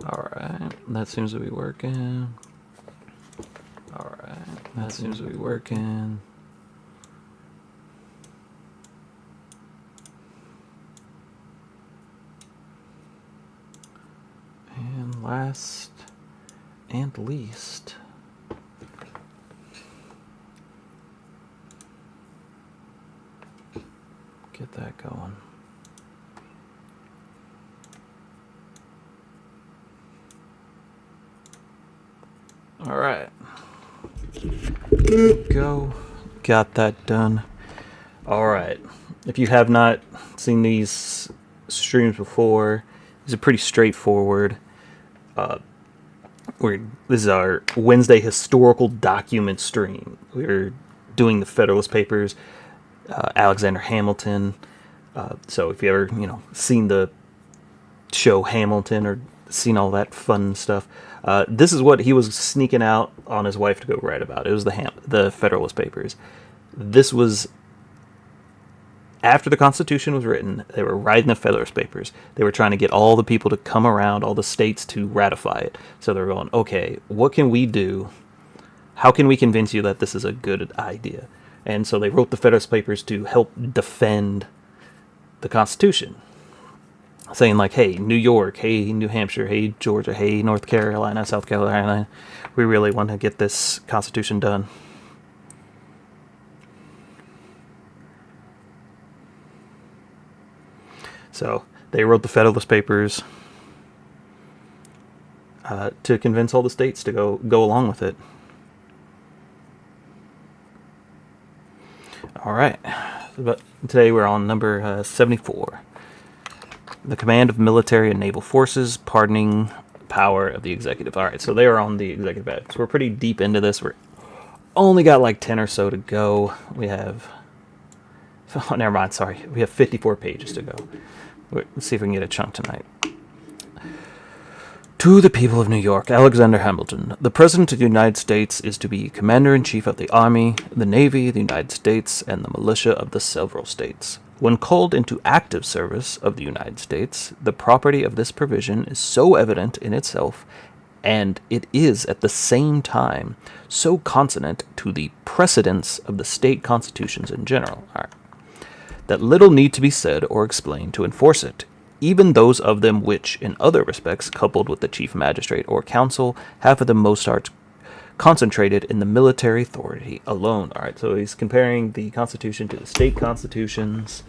Alright, that seems to be working. Alright, that seems to be working. And last and least, get that going. All right. Go. Got that done. All right. If you have not seen these streams before, these are pretty straightforward. This is our Wednesday historical document stream. We're doing the Federalist Papers, Alexander Hamilton. So if you ever, seen the show Hamilton or seen all that fun stuff, this is what he was sneaking out on his wife to go write about. It was the Federalist Papers. This was after the Constitution was written. They were writing the Federalist Papers. They were trying to get all the people to come around, all the states to ratify it. So they're going, okay, what can we do? How can we convince you that this is a good idea? And so they wrote the Federalist Papers to help defend the Constitution. Saying like, hey, New York, hey, New Hampshire, hey, Georgia, hey, North Carolina, South Carolina, we really want to get this Constitution done. So they wrote the Federalist Papers to convince all the states to go along with it. All right, but today we're on number 74. The command of military and naval forces, pardoning power of the executive. All right, so they are on the executive branch. So we're pretty deep into this. We're only got like 10 or so to go. We have... Oh, never mind, sorry. We have 54 pages to go. Let's see if we can get a chunk tonight. To the people of New York, Alexander Hamilton, the President of the United States is to be Commander-in-Chief of the Army, the Navy, the United States, and the militia of the several states. When called into active service of the United States, the property of this provision is so evident in itself, and it is at the same time so consonant to the precedents of the state constitutions in general, that little need to be said or explained to enforce it, even those of them which, in other respects, coupled with the chief magistrate or council, have for the most part concentrated in the military authority alone. All right, so he's comparing the Constitution to the state constitutions,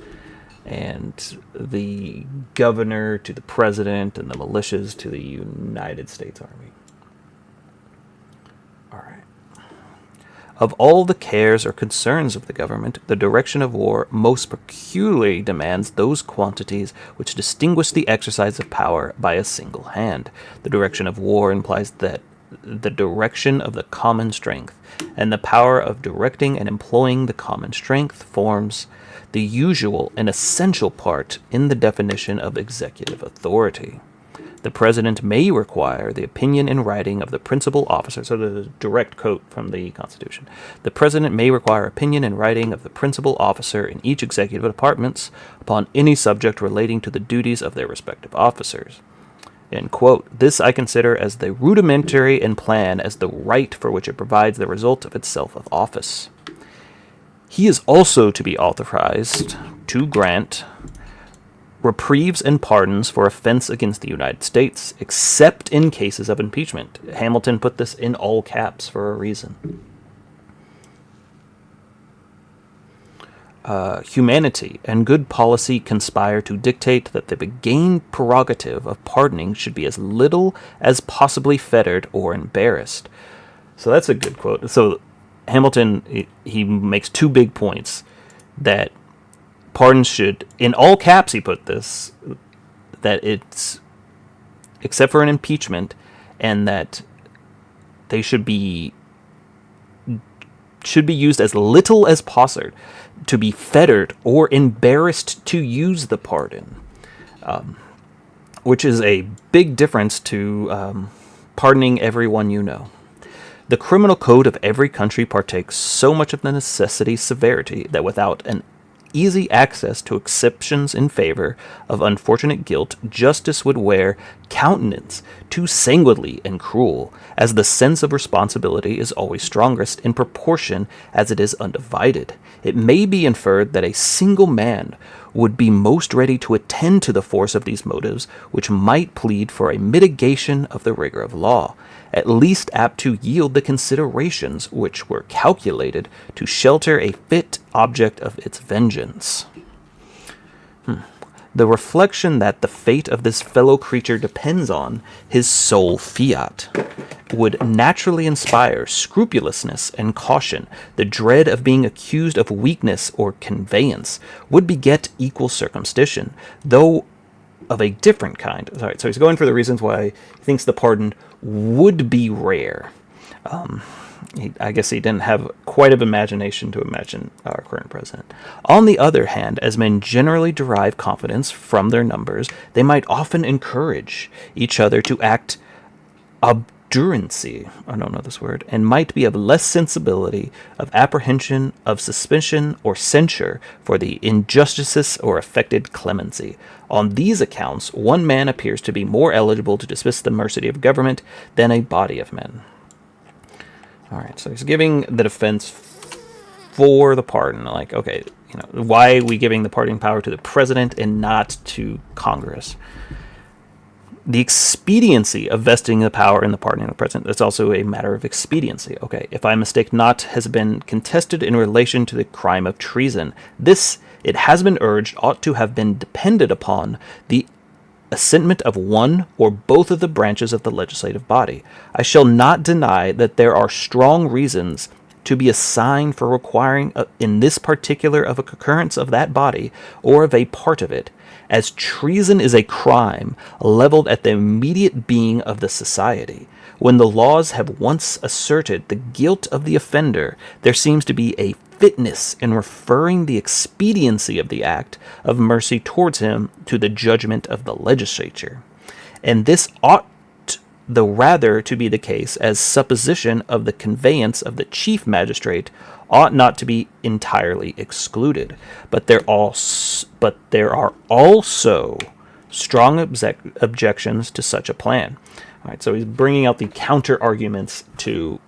and the governor to the president, and the militias to the United States Army. All right. Of all the cares or concerns of the government, the direction of war most peculiarly demands those quantities which distinguish the exercise of power by a single hand. The direction of war implies that the direction of the common strength, and the power of directing and employing the common strength forms the usual and essential part in the definition of executive authority. The President may require the opinion in writing of the principal officer. So there's a direct quote from the Constitution. The President may require opinion in writing of the principal officer in each executive departments upon any subject relating to the duties of their respective officers. End quote. This I consider as the rudimentary and plan as the right for which it provides the result of itself of office. He is also to be authorized to grant reprieves and pardons for offense against the United States, except in cases of impeachment. Hamilton put this in all caps for a reason. Humanity and good policy conspire to dictate that the gain prerogative of pardoning should be as little as possibly fettered or embarrassed. So that's a good quote. So Hamilton, he makes two big points. That pardons should, in all caps he put this, that it's, except for an impeachment, and that they should be used as little as possible, to be fettered or embarrassed to use the pardon, which is a big difference to pardoning everyone you know. The criminal code of every country partakes so much of the necessity severity that without an easy access to exceptions in favor of unfortunate guilt, justice would wear countenance too sanguinely and cruel, as the sense of responsibility is always strongest in proportion as it is undivided. It may be inferred that a single man would be most ready to attend to the force of these motives, which might plead for a mitigation of the rigor of law, at least apt to yield the considerations which were calculated to shelter a fit object of its vengeance. The reflection that the fate of this fellow creature depends on his sole fiat would naturally inspire scrupulousness and caution. The dread of being accused of weakness or conveyance would beget equal circumstition, though of a different kind. Sorry, so he's going for the reasons why he thinks the pardon would be rare. I guess he didn't have quite of imagination to imagine our current president. On the other hand, as men generally derive confidence from their numbers, they might often encourage each other to act obduracy, I don't know this word, and might be of less sensibility of apprehension, of suspicion, or censure for the injustices or affected clemency. On these accounts, one man appears to be more eligible to dismiss the mercy of government than a body of men. All right, so he's giving the defense for the pardon. Like, okay, why are we giving the pardoning power to the president and not to Congress? The expediency of vesting the power in the pardoning of the president, that's also a matter of expediency. Okay, if I mistake not, has been contested in relation to the crime of treason. This, it has been urged, ought to have been depended upon the assentment of one or both of the branches of the legislative body. I shall not deny that there are strong reasons to be assigned for requiring in this particular of a concurrence of that body or of a part of it, as treason is a crime leveled at the immediate being of the society. When the laws have once asserted the guilt of the offender, there seems to be a fitness in referring the expediency of the act of mercy towards him to the judgment of the legislature. And this ought the rather to be the case, as supposition of the conveyance of the chief magistrate ought not to be entirely excluded. But there are also strong objections to such a plan. All right, so he's bringing out the counter arguments to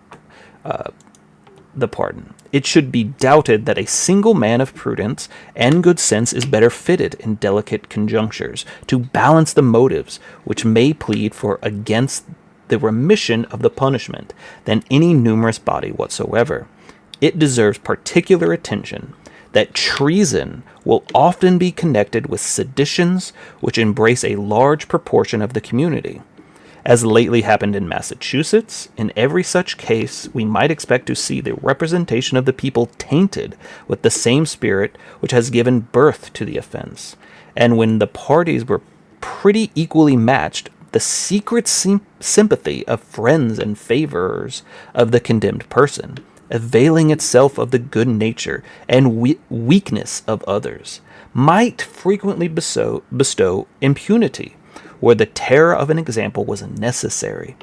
the pardon. It should be doubted that a single man of prudence and good sense is better fitted in delicate conjunctures to balance the motives which may plead for against the remission of the punishment than any numerous body whatsoever. It deserves particular attention that treason will often be connected with seditions which embrace a large proportion of the community. As lately happened in Massachusetts, in every such case we might expect to see the representation of the people tainted with the same spirit which has given birth to the offense. And when the parties were pretty equally matched, the secret sympathy of friends and favorers of the condemned person, availing itself of the good nature and weakness of others, might frequently bestow impunity where the terror of an example was necessary.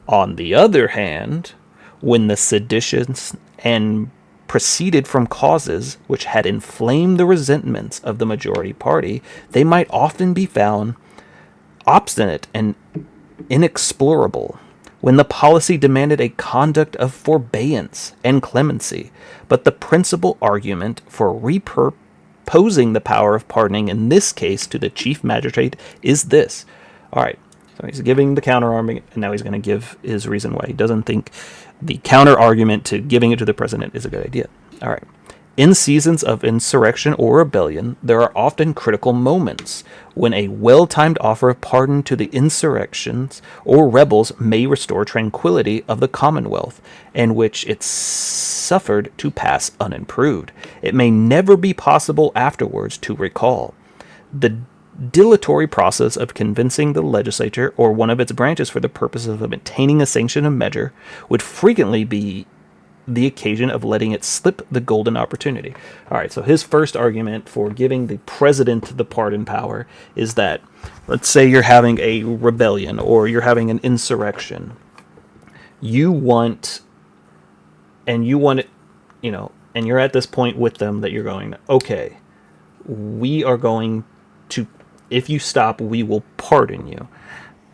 On the other hand, when the seditions and proceeded from causes which had inflamed the resentments of the majority party, they might often be found obstinate and inexplorable. When the policy demanded a conduct of forbearance and clemency, but the principal argument for repurposing the power of pardoning in this case to the chief magistrate is this. All right, so he's giving the counter argument, and now he's going to give his reason why he doesn't think the counter argument to giving it to the president is a good idea. All right. In seasons of insurrection or rebellion, there are often critical moments when a well-timed offer of pardon to the insurrections or rebels may restore tranquility of the commonwealth, and which it suffered to pass unimproved. It may never be possible afterwards to recall. The dilatory process of convincing the legislature or one of its branches for the purpose of obtaining a sanction of measure would frequently be the occasion of letting it slip the golden opportunity. All right, so his first argument for giving the president the pardon power is that, let's say you're having a rebellion or you're having an insurrection. You want it, and you're at this point with them that you're going, okay, we are going to, if you stop, we will pardon you.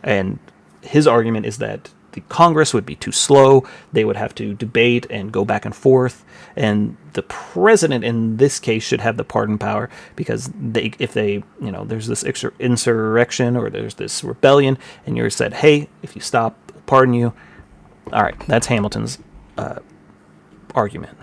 And his argument is that the Congress would be too slow. They would have to debate and go back and forth. And the president in this case should have the pardon power, because if there's this insurrection or there's this rebellion and you're said, hey, if you stop, we'll pardon you. All right, that's Hamilton's argument.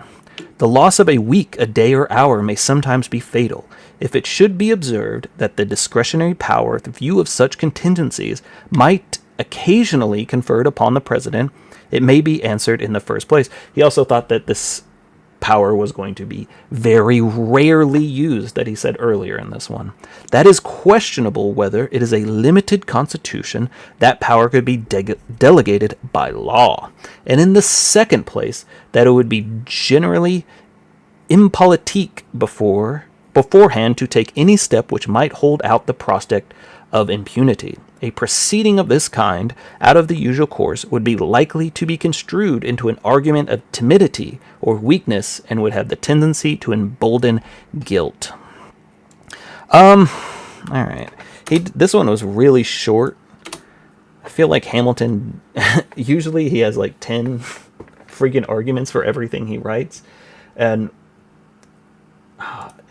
The loss of a week, a day, or hour may sometimes be fatal. If it should be observed that the discretionary power, the view of such contingencies, might occasionally conferred upon the president, it may be answered in the first place. He also thought that this power was going to be very rarely used, that he said earlier in this one. That is questionable whether it is a limited constitution, that power could be delegated by law. And in the second place, that it would be generally impolitique beforehand to take any step which might hold out the prospect of impunity. A proceeding of this kind, out of the usual course, would be likely to be construed into an argument of timidity or weakness, and would have the tendency to embolden guilt. All right. This one was really short. I feel like Hamilton, usually he has like 10 freaking arguments for everything he writes, and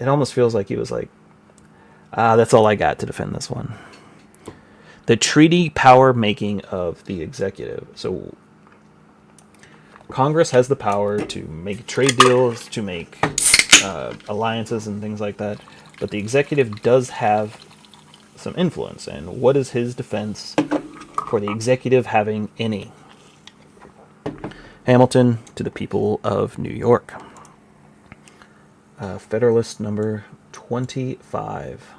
it almost feels like he was like, that's all I got to defend this one. The treaty power making of the executive. So Congress has the power to make trade deals, to make alliances and things like that, but the executive does have some influence. And what is his defense for the executive having any? Hamilton to the people of New York. Federalist number 25.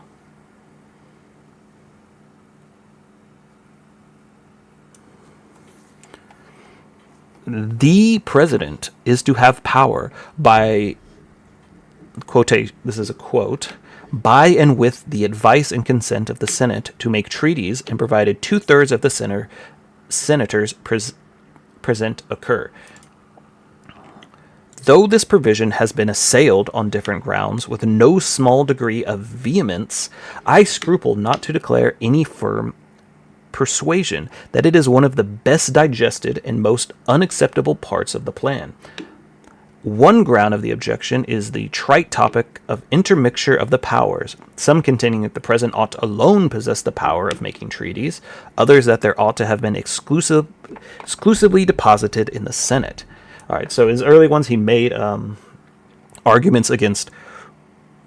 The president is to have power by, this is a quote, by and with the advice and consent of the Senate to make treaties, and provided 2/3 of the senators present occur. Though this provision has been assailed on different grounds with no small degree of vehemence, I scruple not to declare any firm persuasion that it is one of the best digested and most unacceptable parts of the plan. One ground of the objection is the trite topic of intermixture of the powers, some contending that the president ought to alone possess the power of making treaties, others that there ought to have been exclusively deposited in the Senate. All right, so his early ones, he made arguments against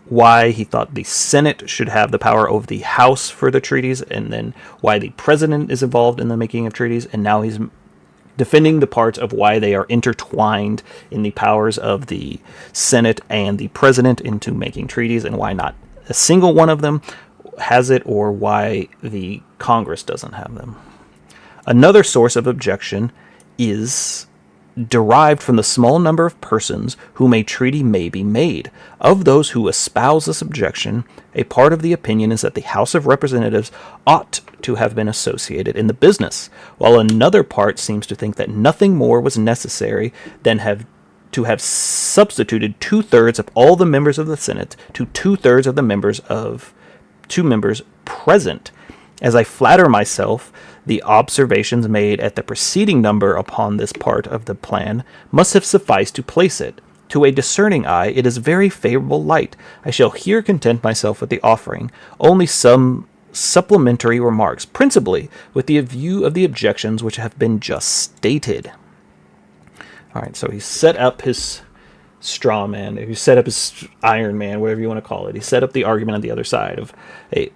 why he thought the Senate should have the power over the House for the treaties, and then why the president is involved in the making of treaties, and now he's defending the parts of why they are intertwined in the powers of the Senate and the president into making treaties, and why not a single one of them has it, or why the Congress doesn't have them. Another source of objection is derived from the small number of persons whom a treaty may be made. Of those who espouse this objection, a part of the opinion is that the House of Representatives ought to have been associated in the business, while another part seems to think that nothing more was necessary than to have substituted 2/3 of all the members of the Senate to 2/3 of the members present. As I flatter myself, the observations made at the preceding number upon this part of the plan must have sufficed to place it. To a discerning eye, it is very favorable light. I shall here content myself with the offering only some supplementary remarks, principally with the view of the objections which have been just stated. All right, so he set up his straw man, he set up his Iron Man, whatever you want to call it. He set up the argument on the other side of, hey,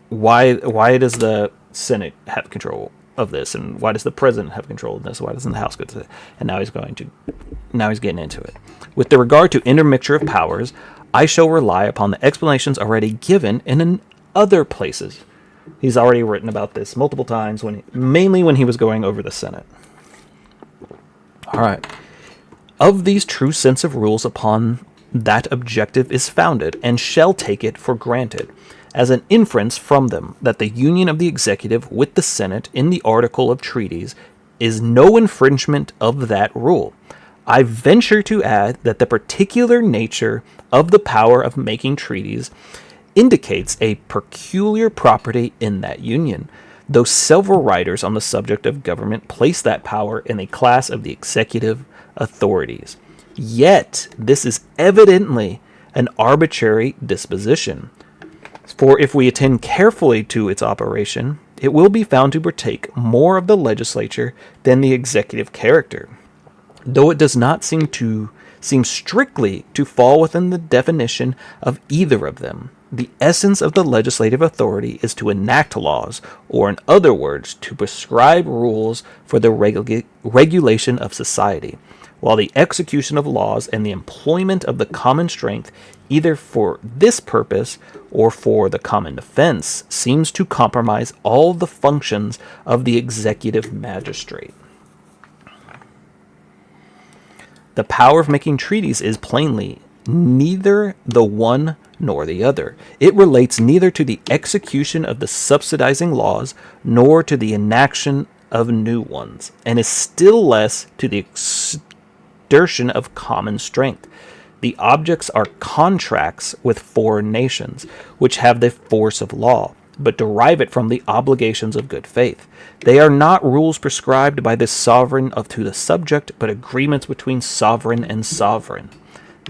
why does the Senate have control of this, and why does the president have control of this? Why doesn't the House get to it? And now he's getting into it. With the regard to intermixture of powers, I shall rely upon the explanations already given in other places. He's already written about this multiple times, mainly when he was going over the Senate. All right. Of these true sense of rules upon that objective is founded, and shall take it for granted, as an inference from them, that the union of the executive with the Senate in the article of treaties is no infringement of that rule. I venture to add that the particular nature of the power of making treaties indicates a peculiar property in that union, though several writers on the subject of government place that power in a class of the executive authorities. Yet, this is evidently an arbitrary disposition. For if we attend carefully to its operation, it will be found to partake more of the legislature than the executive character, though it does not seem strictly to fall within the definition of either of them. The essence of the legislative authority is to enact laws, or in other words, to prescribe rules for the regulation of society, while the execution of laws and the employment of the common strength, either for this purpose or for the common defense, seems to compromise all the functions of the executive magistrate. The power of making treaties is plainly neither the one nor the other. It relates neither to the execution of the subsidizing laws nor to the enaction of new ones, and is still less to the exertion of common strength. The objects are contracts with foreign nations, which have the force of law, but derive it from the obligations of good faith. They are not rules prescribed by the sovereign to the subject, but agreements between sovereign and sovereign.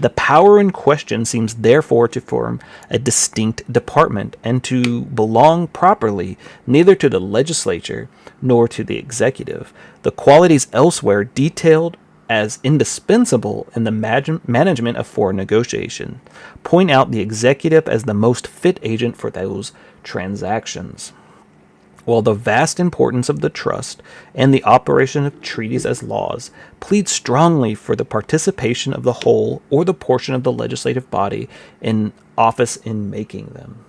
The power in question seems therefore to form a distinct department, and to belong properly neither to the legislature nor to the executive. The qualities elsewhere detailed as indispensable in the management of foreign negotiation point out the executive as the most fit agent for those transactions. While the vast importance of the trust and the operation of treaties as laws plead strongly for the participation of the whole or the portion of the legislative body in office in making them.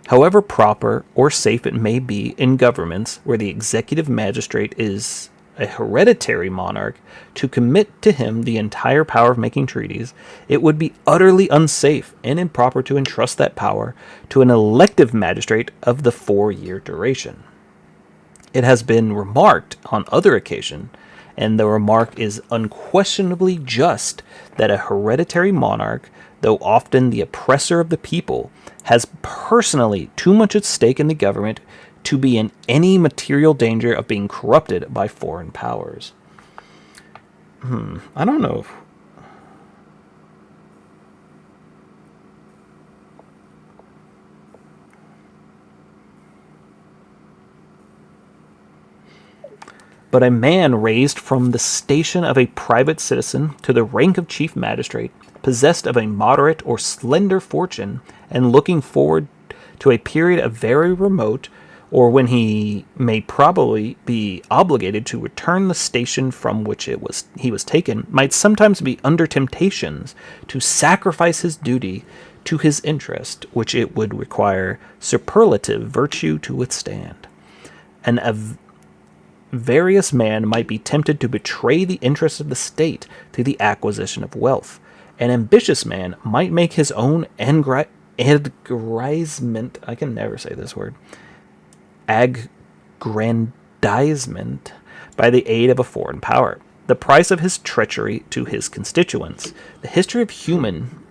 However proper or safe it may be in governments where the executive magistrate is a hereditary monarch to commit to him the entire power of making treaties, it would be utterly unsafe and improper to entrust that power to an elective magistrate of the 4-year duration. It has been remarked on other occasions, and the remark is unquestionably just, that a hereditary monarch, though often the oppressor of the people, has personally too much at stake in the government to be in any material danger of being corrupted by foreign powers. I don't know. But a man raised from the station of a private citizen to the rank of chief magistrate, possessed of a moderate or slender fortune, and looking forward to a period of very remote, or when he may probably be obligated to return the station from which he was taken, might sometimes be under temptations to sacrifice his duty to his interest, which it would require superlative virtue to withstand. A various man might be tempted to betray the interest of the state to the acquisition of wealth. An ambitious man might make his own aggrandizement, I can never say this word, aggrandizement by the aid of a foreign power, the price of his treachery to his constituents. The history of human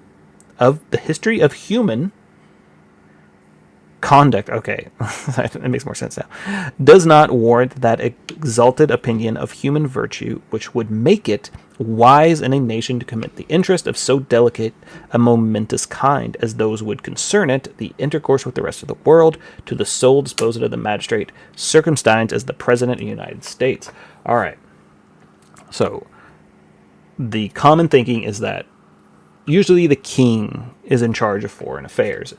conduct, okay, it makes more sense now, does not warrant that exalted opinion of human virtue which would make it wise in a nation to commit the interest of so delicate a momentous kind as those would concern it, the intercourse with the rest of the world, to the sole disposal of the magistrate, circumcised as the President of the United States. All right. So, the common thinking is that usually the king is in charge of foreign affairs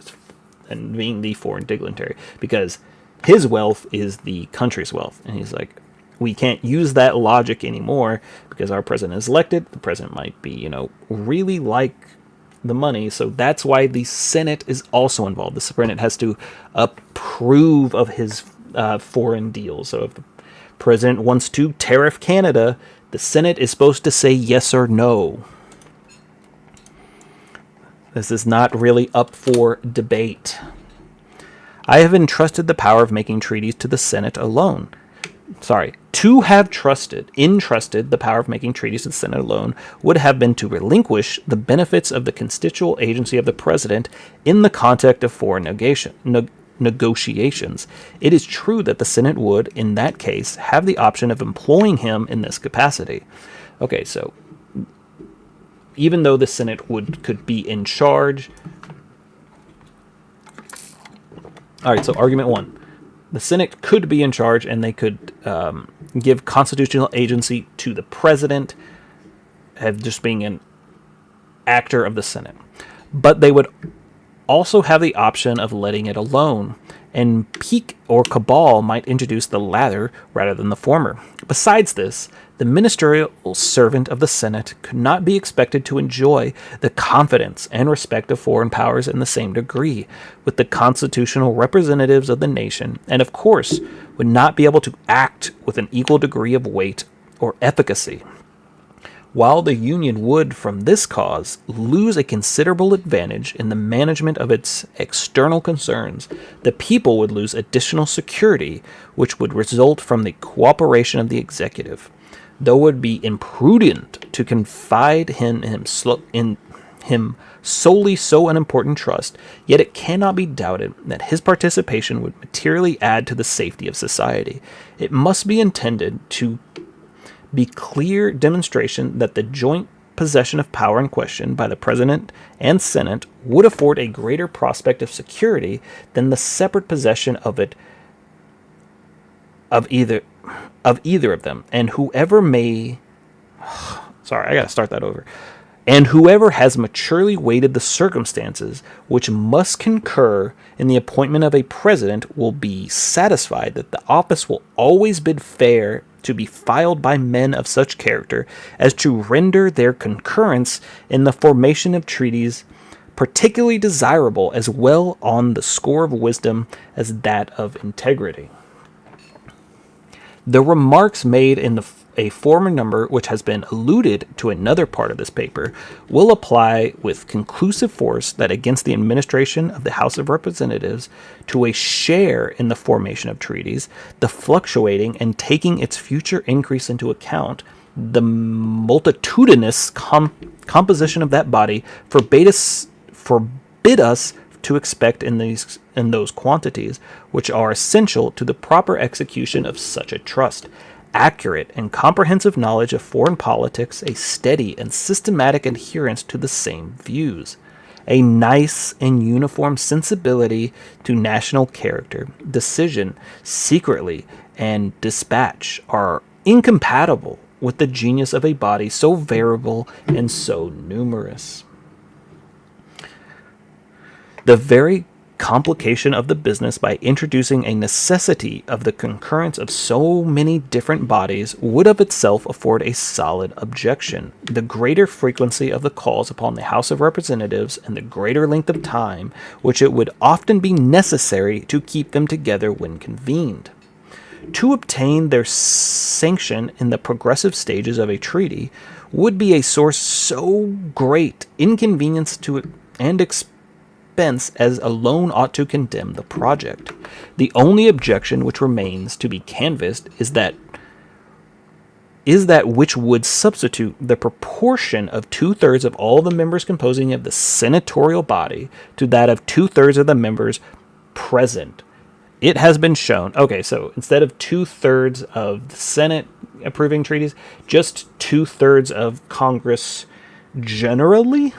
and being the foreign dignitary, because his wealth is the country's wealth. And he's like, we can't use that logic anymore because our president is elected. The president might be, really like the money. So that's why the Senate is also involved. The Senate has to approve of his foreign deals. So if the president wants to tariff Canada, the Senate is supposed to say yes or no. This is not really up for debate. I have entrusted the power of making treaties to the Senate alone. To have entrusted the power of making treaties to the Senate alone would have been to relinquish the benefits of the constitutional agency of the President in the context of foreign negotiations. It is true that the Senate would, in that case, have the option of employing him in this capacity. Okay, so even though the Senate could be in charge. All right, so argument one. The Senate could be in charge, and they could give constitutional agency to the president, as just being an actor of the Senate. But they would also have the option of letting it alone, and pique or cabal might introduce the latter rather than the former. Besides this, the ministerial servant of the Senate could not be expected to enjoy the confidence and respect of foreign powers in the same degree with the constitutional representatives of the nation, and of course would not be able to act with an equal degree of weight or efficacy. While the Union would, from this cause, lose a considerable advantage in the management of its external concerns, the people would lose additional security, which would result from the cooperation of the executive. Though it would be imprudent to confide in him solely so unimportant trust, yet it cannot be doubted that his participation would materially add to the safety of society. It must be intended to be clear demonstration that the joint possession of power in question by the President and Senate would afford a greater prospect of security than the separate possession of it of either of them, and whoever and whoever has maturely weighted the circumstances which must concur in the appointment of a president will be satisfied that the office will always bid fair to be filed by men of such character as to render their concurrence in the formation of treaties particularly desirable, as well on the score of wisdom as that of integrity. The remarks made in a former number, which has been alluded to another part of this paper, will apply with conclusive force that against the administration of the House of Representatives to a share in the formation of treaties, the fluctuating and taking its future increase into account, the multitudinous composition of that body forbid us to expect in those quantities which are essential to the proper execution of such a trust, accurate and comprehensive knowledge of foreign politics, a steady and systematic adherence to the same views, a nice and uniform sensibility to national character, decision, secretly, and dispatch are incompatible with the genius of a body so variable and so numerous. The very complication of the business by introducing a necessity of the concurrence of so many different bodies would of itself afford a solid objection. The greater frequency of the calls upon the House of Representatives and the greater length of time which it would often be necessary to keep them together when convened. To obtain their sanction in the progressive stages of a treaty would be a source so great inconvenience to it and expense as alone ought to condemn the project. The only objection which remains to be canvassed is that which would substitute the proportion of 2/3 of all the members composing of the senatorial body to that of 2/3 of the members present. It has been shown, okay, so instead of 2/3 of the Senate approving treaties, just 2/3 of Congress generally.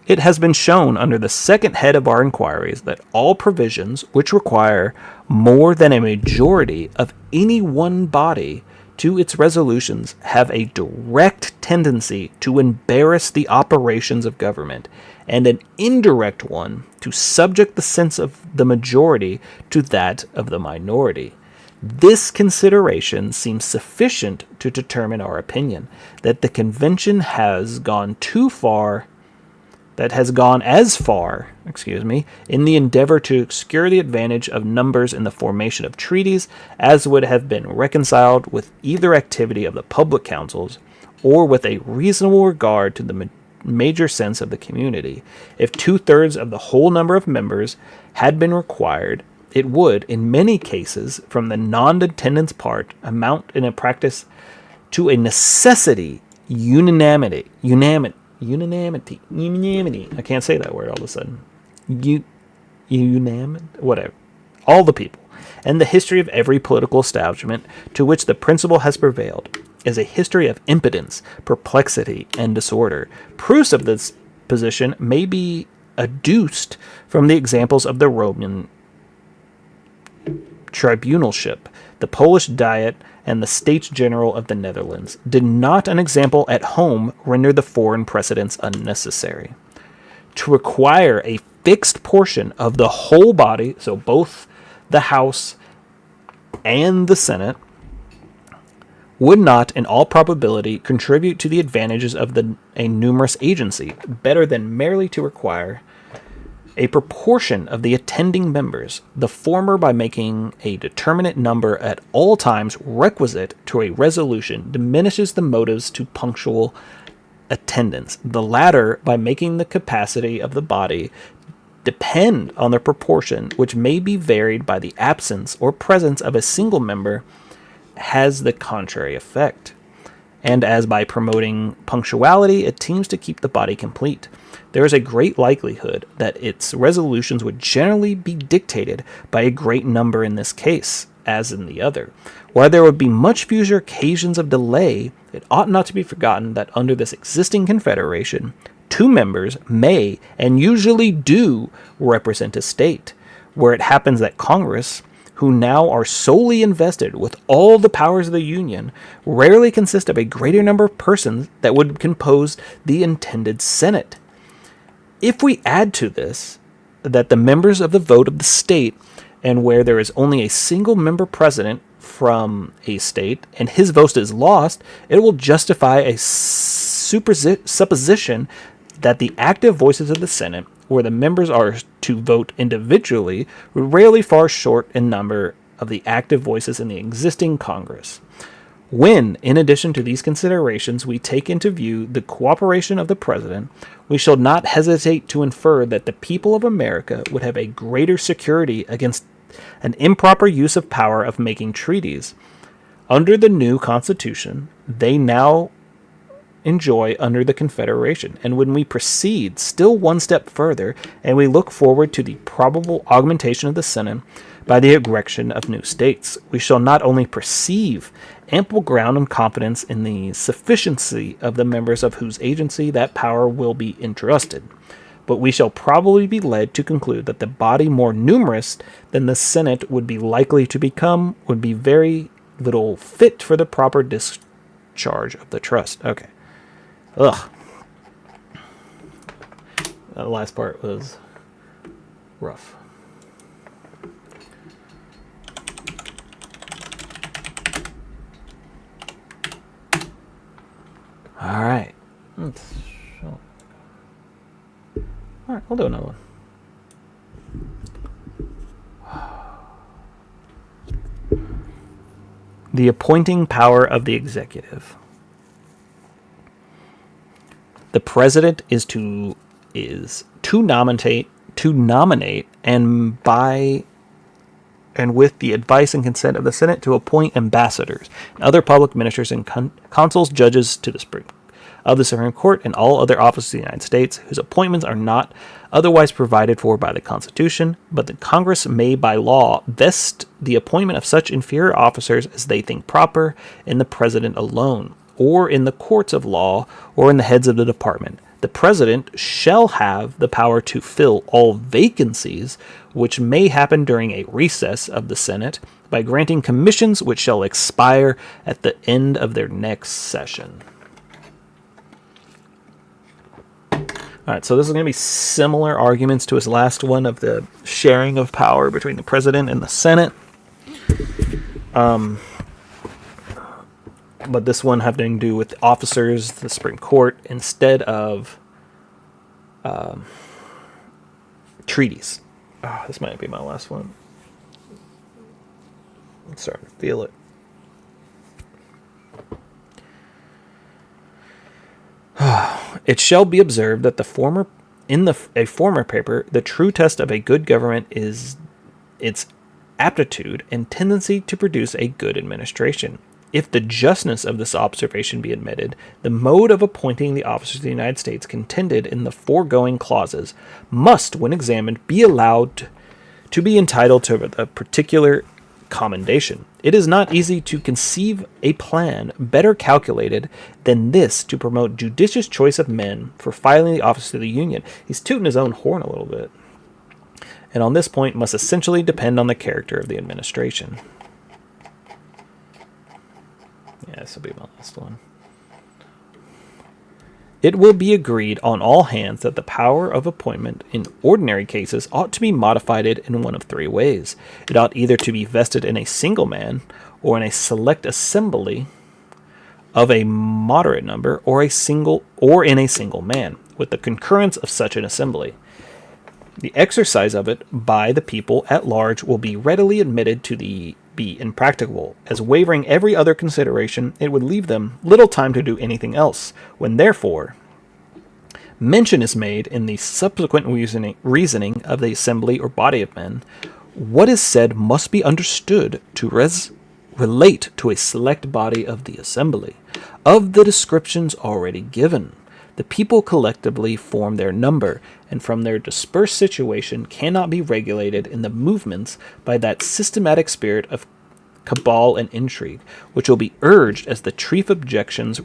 It has been shown under the second head of our inquiries that all provisions which require more than a majority of any one body to its resolutions have a direct tendency to embarrass the operations of government, and an indirect one to subject the sense of the majority to that of the minority. This consideration seems sufficient to determine our opinion that the convention has gone as far, in the endeavor to secure the advantage of numbers in the formation of treaties as would have been reconciled with either activity of the public councils or with a reasonable regard to the major sense of the community. If 2/3 of the whole number of members had been required, it would, in many cases, from the non-attendance part, amount in a practice to a necessity, unanimity. I can't say that word all of a sudden. Unanimity, whatever. All the people, and the history of every political establishment to which the principle has prevailed is a history of impotence, perplexity, and disorder. Proofs of this position may be adduced from the examples of the Roman tribunalship, the Polish Diet, and the States General of the Netherlands. Did not an example at home render the foreign precedents unnecessary? To require a fixed portion of the whole body, so both the House and the Senate, would not, in all probability, contribute to the advantages of a numerous agency, better than merely to require a proportion of the attending members, the former by making a determinate number at all times requisite to a resolution diminishes the motives to punctual attendance, the latter by making the capacity of the body depend on the proportion, which may be varied by the absence or presence of a single member, has the contrary effect. And as by promoting punctuality, it seems to keep the body complete. There is a great likelihood that its resolutions would generally be dictated by a great number in this case, as in the other. While there would be much fewer occasions of delay, it ought not to be forgotten that under this existing confederation, 2 members may, and usually do, represent a state, where it happens that Congress, who now are solely invested with all the powers of the Union, rarely consist of a greater number of persons that would compose the intended Senate. If we add to this that the members of the vote of the state, and where there is only a single member president from a state, and his vote is lost, it will justify a supposition that the active voices of the Senate, where the members are to vote individually, would rarely fall short in number of the active voices in the existing Congress. When, in addition to these considerations, we take into view the cooperation of the President, we shall not hesitate to infer that the people of America would have a greater security against an improper use of power of making treaties. Under the new Constitution, they now enjoy under the Confederation. And when we proceed still one step further, and we look forward to the probable augmentation of the Senate by the erection of new states, we shall not only perceive ample ground and confidence in the sufficiency of the members of whose agency that power will be entrusted, but we shall probably be led to conclude that the body more numerous than the Senate would be likely to become would be very little fit for the proper discharge of the trust. Okay. Ugh. That last part was rough. All right. All right, we'll do another one. The appointing power of the executive. The president is to nominate and with the advice and consent of the Senate to appoint ambassadors and other public ministers and consuls, judges to the Supreme Court and all other offices of the United States, whose appointments are not otherwise provided for by the Constitution, but the Congress may by law vest the appointment of such inferior officers as they think proper in the President alone, or in the courts of law, or in the heads of the department. The President shall have the power to fill all vacancies which may happen during a recess of the Senate by granting commissions which shall expire at the end of their next session. All right, so this is going to be similar arguments to his last one of the sharing of power between the President and the Senate. But this one having to do with the officers, the Supreme Court, instead of treaties. Oh, this might be my last one. I'm starting to feel it. It shall be observed that a former paper, the true test of a good government is its aptitude and tendency to produce a good administration. If the justness of this observation be admitted, the mode of appointing the officers of the United States contended in the foregoing clauses must, when examined, be allowed to be entitled to a particular commendation. It is not easy to conceive a plan better calculated than this to promote judicious choice of men for filing the office of the Union. He's tooting his own horn a little bit. And on this point must essentially depend on the character of the administration. Yeah, this will be my last one. It will be agreed on all hands that the power of appointment in ordinary cases ought to be modified in one of three ways. It ought either to be vested in a single man, or in a select assembly of a moderate number, or in a single man, with the concurrence of such an assembly. The exercise of it by the people at large will be readily admitted to be impracticable, as wavering every other consideration, it would leave them little time to do anything else. When therefore mention is made in the subsequent reasoning of the assembly or body of men, what is said must be understood to relate to a select body of the assembly, of the descriptions already given. The people collectively form their number, and from their dispersed situation cannot be regulated in the movements by that systematic spirit of cabal and intrigue, which will be urged as the chief objections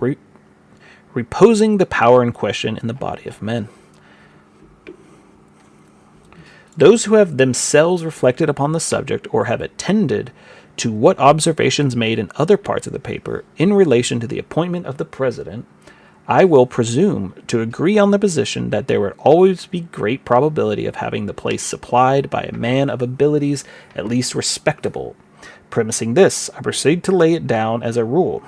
reposing the power in question in the body of men. Those who have themselves reflected upon the subject, or have attended to what observations made in other parts of the paper in relation to the appointment of the president, I will presume to agree on the position that there would always be great probability of having the place supplied by a man of abilities at least respectable. Premising this, I proceed to lay it down as a rule.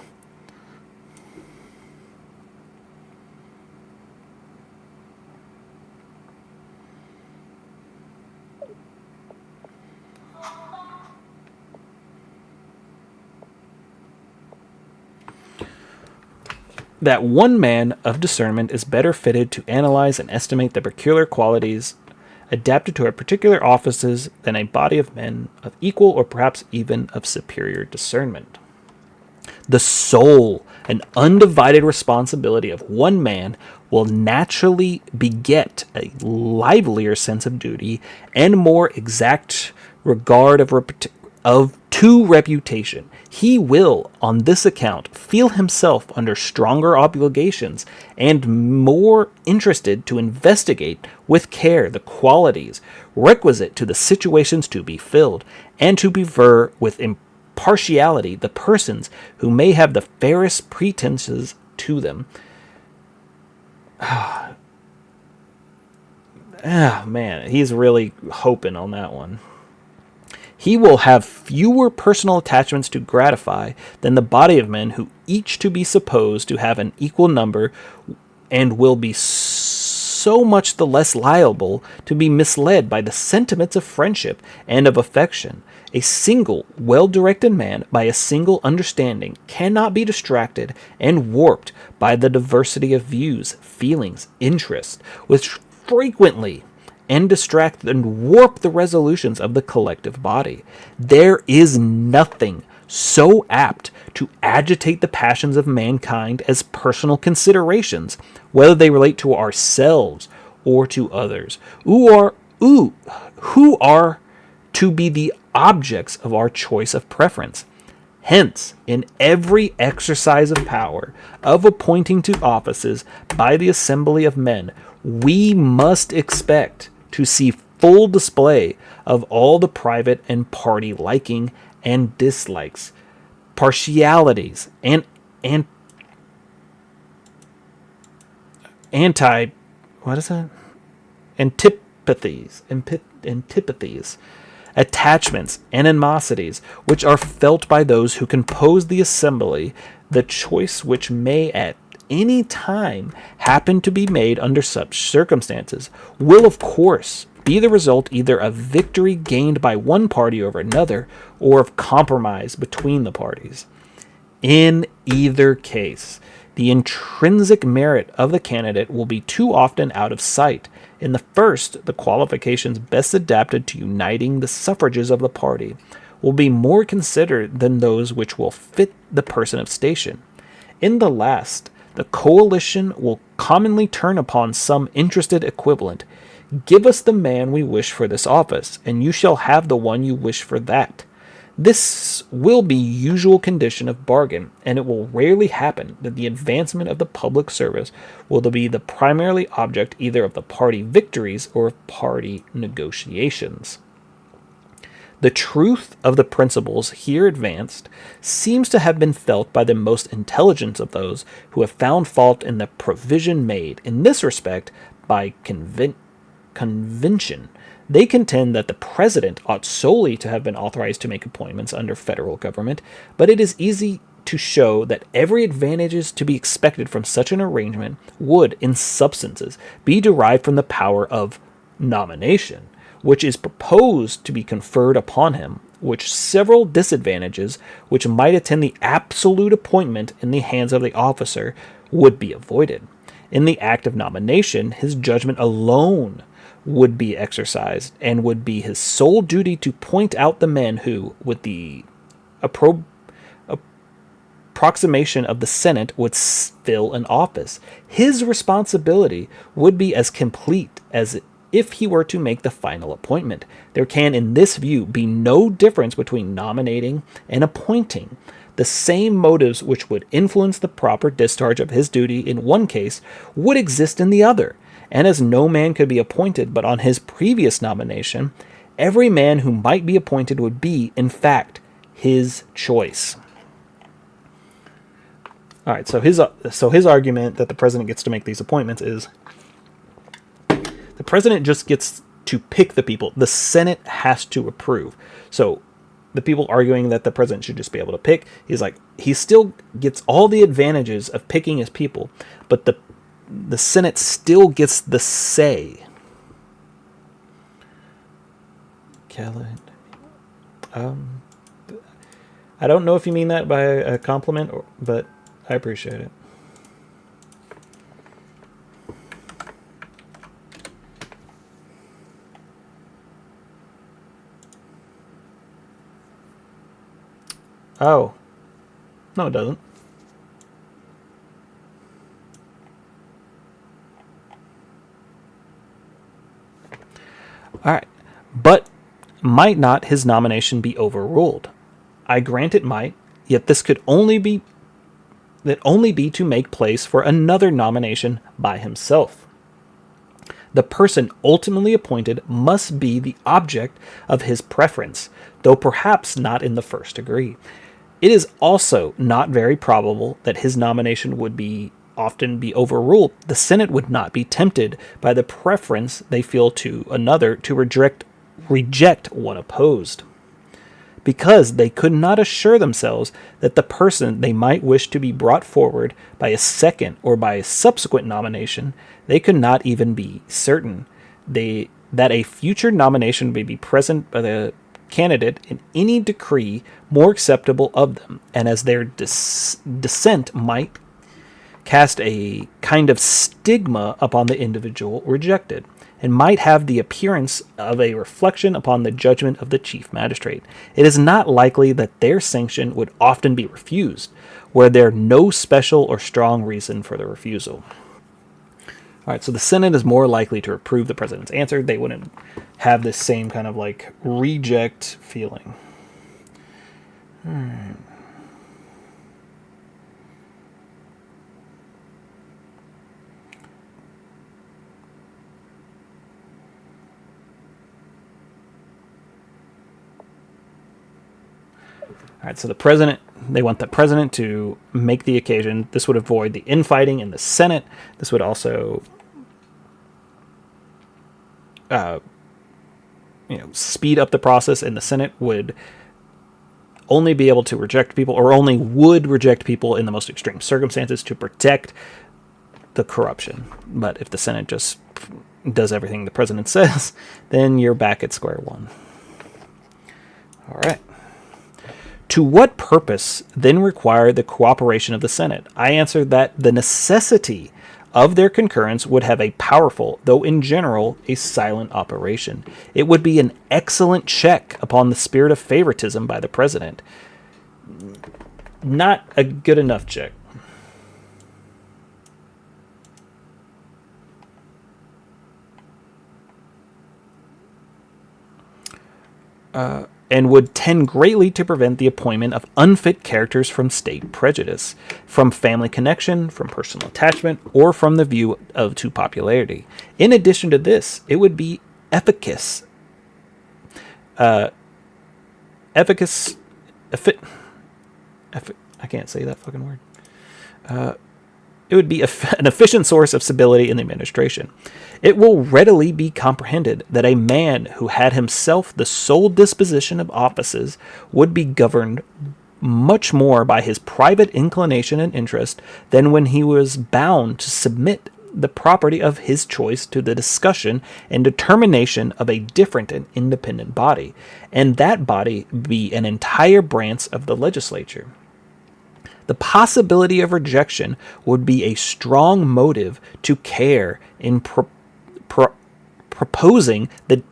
That one man of discernment is better fitted to analyze and estimate the peculiar qualities adapted to our particular offices than a body of men of equal or perhaps even of superior discernment. The sole and undivided responsibility of one man will naturally beget a livelier sense of duty and more exact regard to reputation. He will, on this account, feel himself under stronger obligations and more interested to investigate with care the qualities requisite to the situations to be filled, and to prefer with impartiality the persons who may have the fairest pretenses to them. Ah, man, he's really hoping on that one. He will have fewer personal attachments to gratify than the body of men who each to be supposed to have an equal number, and will be so much the less liable to be misled by the sentiments of friendship and of affection. A single, well-directed man by a single understanding cannot be distracted and warped by the diversity of views, feelings, interests, which frequently and distract and warp the resolutions of the collective body. There is nothing so apt to agitate the passions of mankind as personal considerations, whether they relate to ourselves or to others, who are to be the objects of our choice of preference. Hence, in every exercise of power of appointing to offices by the assembly of men, we must expect to see full display of all the private and party liking and dislikes, partialities, and antipathies, attachments, and animosities, which are felt by those who compose the assembly, the choice which may at any time happen to be made under such circumstances will, of course, be the result either of victory gained by one party over another, or of compromise between the parties. In either case, The intrinsic merit of the candidate will be too often out of sight. In the first, the qualifications best adapted to uniting the suffrages of the party will be more considered than those which will fit the person of station. In the last, the coalition will commonly turn upon some interested equivalent. Give us the man we wish for this office, and you shall have the one you wish for that. This will be usual condition of bargain, and it will rarely happen that the advancement of the public service will be the primarily object either of the party victories or of party negotiations. The truth of the principles here advanced seems to have been felt by the most intelligent of those who have found fault in the provision made, in this respect, by convention. They contend that the president ought solely to have been authorized to make appointments under federal government, but it is easy to show that every advantage is to be expected from such an arrangement would, in substances, be derived from the power of nomination, which is proposed to be conferred upon him, which several disadvantages which might attend the absolute appointment in the hands of the officer would be avoided. In the act of nomination, his judgment alone would be exercised, and would be his sole duty to point out the men who, with the approximation of the Senate, would fill an office. His responsibility would be as complete as if he were to make the final appointment. There can, in this view, be no difference between nominating and appointing. The same motives which would influence the proper discharge of his duty in one case would exist in the other. And as no man could be appointed but on his previous nomination, every man who might be appointed would be, in fact, his choice. All right, so his argument that the president gets to make these appointments is the president just gets to pick the people. The Senate has to approve. So the people arguing that the president should just be able to pick, he's like, he still gets all the advantages of picking his people, but the Senate still gets the say. I don't know if you mean that by a compliment, but I appreciate it. Oh. No, it doesn't. All right. But might not his nomination be overruled? I grant it might, yet this could only be to make place for another nomination by himself. The person ultimately appointed must be the object of his preference, though perhaps not in the first degree. It is also not very probable that his nomination would often be overruled. The Senate would not be tempted by the preference they feel to another to reject one opposed, because they could not assure themselves that the person they might wish to be brought forward by a second or by a subsequent nomination. They could not even be certain that a future nomination may be present by the candidate in any decree more acceptable of them, and as their dissent might cast a kind of stigma upon the individual rejected, and might have the appearance of a reflection upon the judgment of the chief magistrate. It is not likely that their sanction would often be refused, were there no special or strong reason for the refusal. All right, so the Senate is more likely to approve the president's answer. They wouldn't have this same kind of like reject feeling. All right. All right, so they want the president to make the occasion. This would avoid the infighting in the Senate. This would also speed up the process, and the Senate would only be able to reject people, or only would reject people in the most extreme circumstances to protect the corruption. But if the Senate just does everything the president says, then you're back at square one. All right. To what purpose then require the cooperation of the Senate? I answer that the necessity of their concurrence would have a powerful, though in general a silent operation. It would be an excellent check upon the spirit of favoritism by the president. Not a good enough check. And would tend greatly to prevent the appointment of unfit characters from state prejudice, from family connection, from personal attachment, or from the view to popularity. In addition to this, it would be efficacious. I can't say that fucking word. It would be an efficient source of stability in the administration. It will readily be comprehended that a man who had himself the sole disposition of offices would be governed much more by his private inclination and interest than when he was bound to submit the property of his choice to the discussion and determination of a different and independent body, and that body be an entire branch of the legislature. The possibility of rejection would be a strong motive to care in proposing the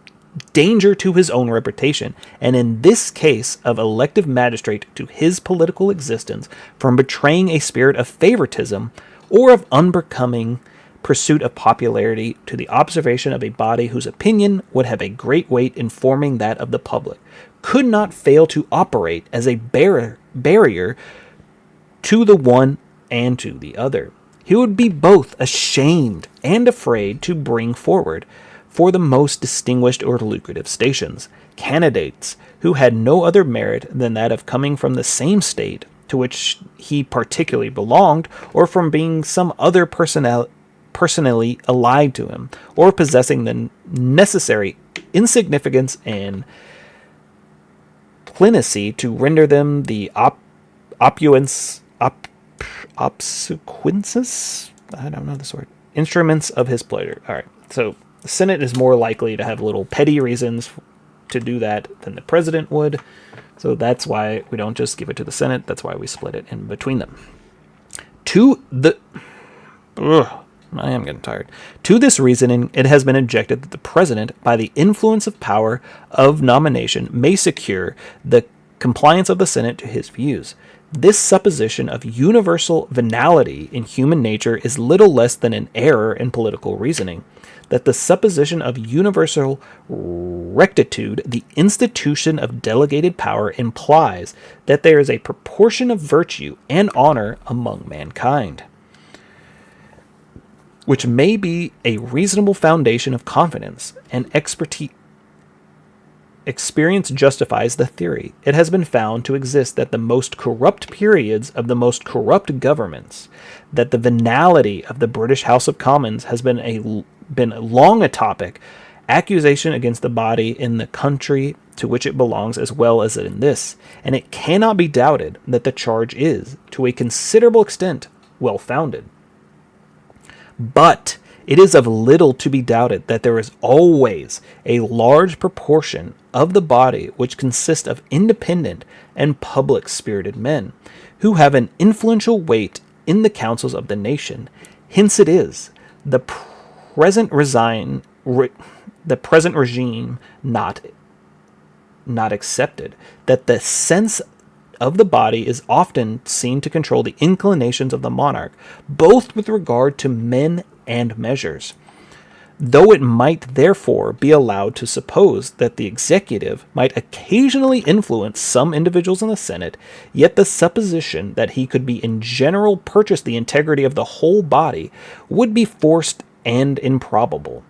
danger to his own reputation, and in this case of elective magistrate to his political existence, from betraying a spirit of favoritism or of unbecoming pursuit of popularity to the observation of a body whose opinion would have a great weight in forming that of the public, could not fail to operate as a barrier to the one and to the other. He would be both ashamed and afraid to bring forward, for the most distinguished or lucrative stations, candidates who had no other merit than that of coming from the same state to which he particularly belonged, or from being some other personally allied to him, or possessing the necessary insignificance and plenicy to render them the obsequences? I don't know this word. Instruments of his pleasure. All right. So the Senate is more likely to have little petty reasons to do that than the president would. So that's why we don't just give it to the Senate. That's why we split it in between them. I am getting tired. To this reasoning, it has been objected that the president, by the influence of power of nomination, may secure the compliance of the Senate to his views. This supposition of universal venality in human nature is little less than an error in political reasoning. That the supposition of universal rectitude, the institution of delegated power, implies that there is a proportion of virtue and honor among mankind, which may be a reasonable foundation of confidence and expertise. Experience justifies the theory. It has been found to exist that the most corrupt periods of the most corrupt governments, that the venality of the British House of Commons has been long a topic, accusation against the body in the country to which it belongs as well as in this, and it cannot be doubted that the charge is, to a considerable extent, well-founded. But it is of little to be doubted that there is always a large proportion of the body which consists of independent and public-spirited men, who have an influential weight in the councils of the nation. Hence it is, the present regime not accepted, that the sense of the body is often seen to control the inclinations of the monarch, both with regard to men and measures. Though it might therefore be allowed to suppose that the executive might occasionally influence some individuals in the Senate, yet the supposition that he could be in general purchase the integrity of the whole body would be forced and improbable.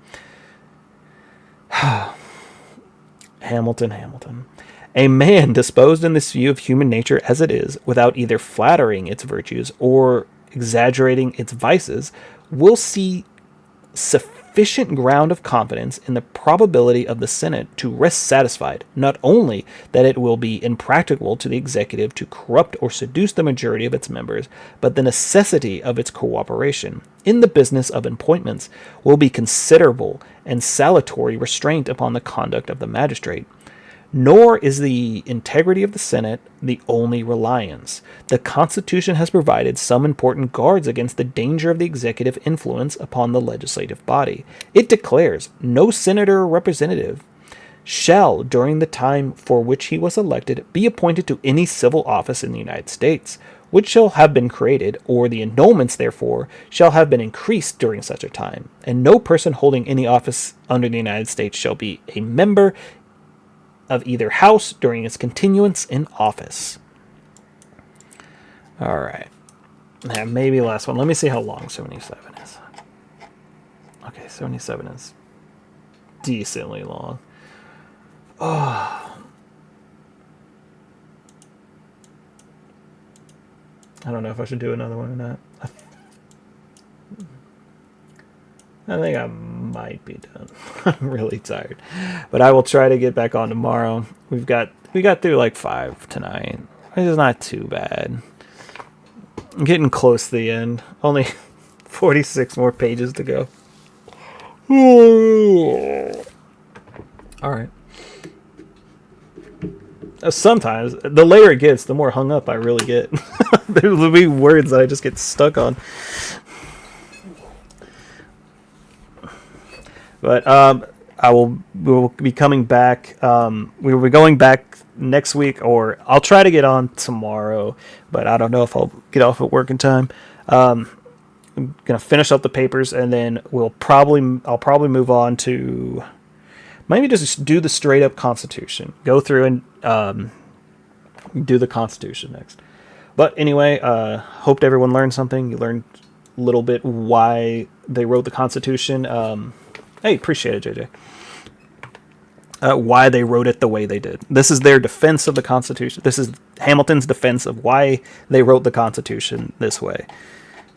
Hamilton. A man disposed in this view of human nature as it is, without either flattering its virtues or exaggerating its vices, will see sufficient ground of confidence in the probability of the Senate to rest satisfied, not only that it will be impracticable to the executive to corrupt or seduce the majority of its members, but the necessity of its cooperation in the business of appointments will be considerable and salutary restraint upon the conduct of the magistrate. Nor is the integrity of the Senate the only reliance. The Constitution has provided some important guards against the danger of the executive influence upon the legislative body. It declares no senator or representative shall, during the time for which he was elected, be appointed to any civil office in the United States, which shall have been created, or the endowments therefore shall have been increased during such a time. And no person holding any office under the United States shall be a member of either house during its continuance in office. All right. Yeah, maybe last one. Let me see how long 77 is. Okay, 77 is decently long. Oh. I don't know if I should do another one or not. I think I might be done. I'm really tired, but I will try to get back on tomorrow. We got through like 5 tonight. It's not too bad. I'm getting close to the end. Only 46 more pages to go. All right. Sometimes the later it gets, the more hung up I really get. There'll be words that I just get stuck on. But we will be coming back. We will be going back next week, or I'll try to get on tomorrow, but I don't know if I'll get off at work in time. I'm gonna finish up the papers, and then I'll probably move on to maybe just do the straight up Constitution. Go through and do the Constitution next. But anyway, hoped everyone learned something. You learned a little bit why they wrote the Constitution. Hey, appreciate it, JJ. Why they wrote it the way they did. This is their defense of the Constitution. This is Hamilton's defense of why they wrote the Constitution this way.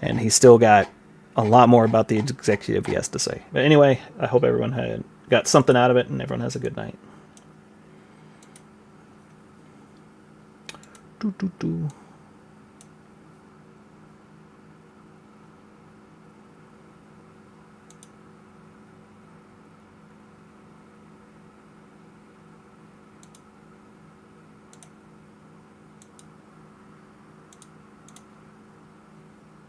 And he's still got a lot more about the executive he has to say. But anyway, I hope everyone got something out of it, and everyone has a good night. Doo, doo, doo.